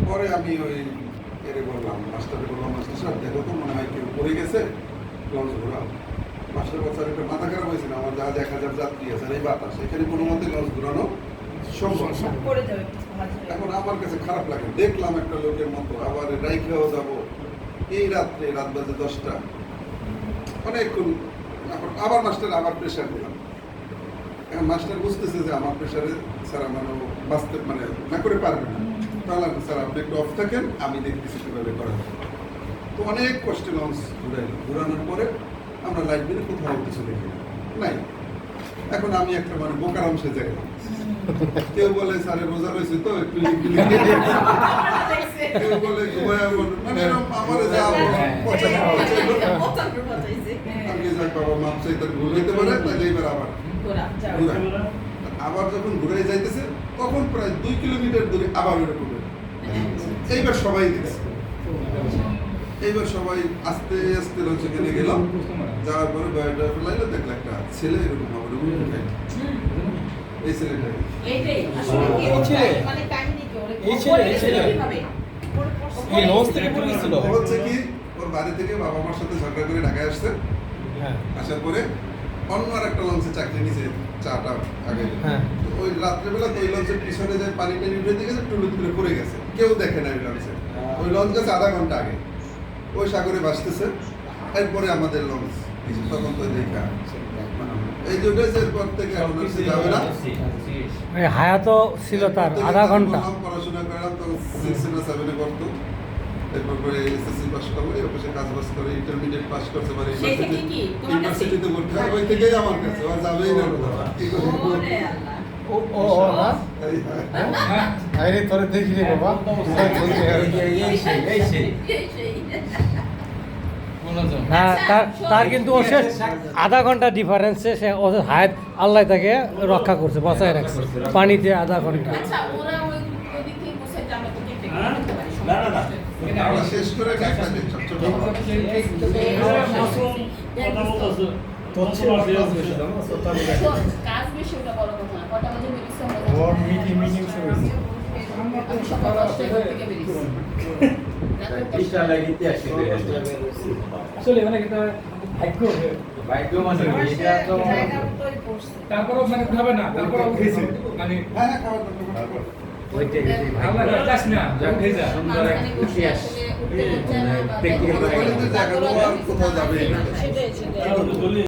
পরে আমি ওই এরে বললাম, মাস্টারে বললাম, মাস্টার সাহেব দেখো তো মনে হয় কেউ পড়ে গেছে, লঞ্চ ঘোরাও। মাস্টার বছর একটা মাথা খারাপ হয়েছিল, আমার জাহাজ 1000 যাত্রী আছে, আর এই বাতাস, এখানে কোনো মতে লঞ্চ ঘোরানো সম্ভব না। এখন আমার কাছে খারাপ লাগে, দেখলাম একটা লোকের মতো, আবার রাইখেও যাবো এই রাত্রে, রাত বাজে 10টা, অনেকক্ষণ। আবার মাস্টার আবার প্রেশার দিলাম। এখন মাস্টার বুঝতেছে যে আমার প্রেশারে স্যার আমার বাঁচতে মানে না করে পারবে না, তাহলে স্যার আপনি একটু অফ থাকেন, আমি দেখতেছি কীভাবে করা যাবে। তো অনেক কষ্টে লঞ্চ ঘুরানোর পরে আমরা লাইট বিলে কোথাও কিছু দেখি নাই। এখন আমি একটা মানে বোকার অংশে যাই, কেউ বলে স্যারের রোজা রয়েছে তো একটু কেউ বলে ঘুমায়, মানে এরকম আমার যা আমি যাক বাবা মাপ চাই, তার ভুল হইতে পারে, তাহলে এবার আবার যখন ঘুরে যাইতেছে তখন প্রায় 2 কিলোমিটার দূরে আবার এরকম। এইবার সবাই দেখছে, এইবার সবাই আস্তে আস্তে লঞ্চে নিয়ে গেলাম। যাওয়ার পরে বায়োডা ফেলাইলো, দেখলো একটা ছেলে এরকম আমার এই ছেলেটা হচ্ছে কি, ওর বাড়ি থেকে বাবা মার সাথে ঝগড়া করে ঢাকায় আসছে। আসার পরে অন্য আর একটা লঞ্চে চাকরি নিছে 4টা আগে। ওই রাত্রেবেলা ওই লঞ্চের পিছনে যে পানি টানি উঠে দিয়ে গেছে, টুলুত করে পড়ে গেছে, কেউ দেখে না ওই লঞ্চে। ওই লঞ্চ গেছে আধা ঘন্টা আগে, ওই সাগরে ভাসতেছে। এরপরে আমাদের লঞ্চ তখন তো দেখা এই যে উঠেছে, এরপর থেকে যাবে না। হায়াতও ছিল তার আধা ঘন্টা। পড়াশোনা করলাম তো 6 না 7 করতো। এরপর পরে এসএসসি পাস করলো, এরপর সে কাজ বাজ করে ইন্টারমিডিয়েট পাস করতে পারে, ইউনিভার্সিটিতে ভর্তি হয়। ওই থেকেই আমার কাছে আর যাবেই না কি করে। ও না আরে তোরে দেখি রে বাবা, না তার কিন্তু ও শেষ আধা ঘন্টা ডিফারেন্সে সে হায়াত আল্লাহ তাকে রক্ষা করছে, বাঁচায় রাখছে পানিতে আধা ঘন্টা। শেষ করে তারপরও মানে খাবে না, তারপরও মানে কোথাও যাবে।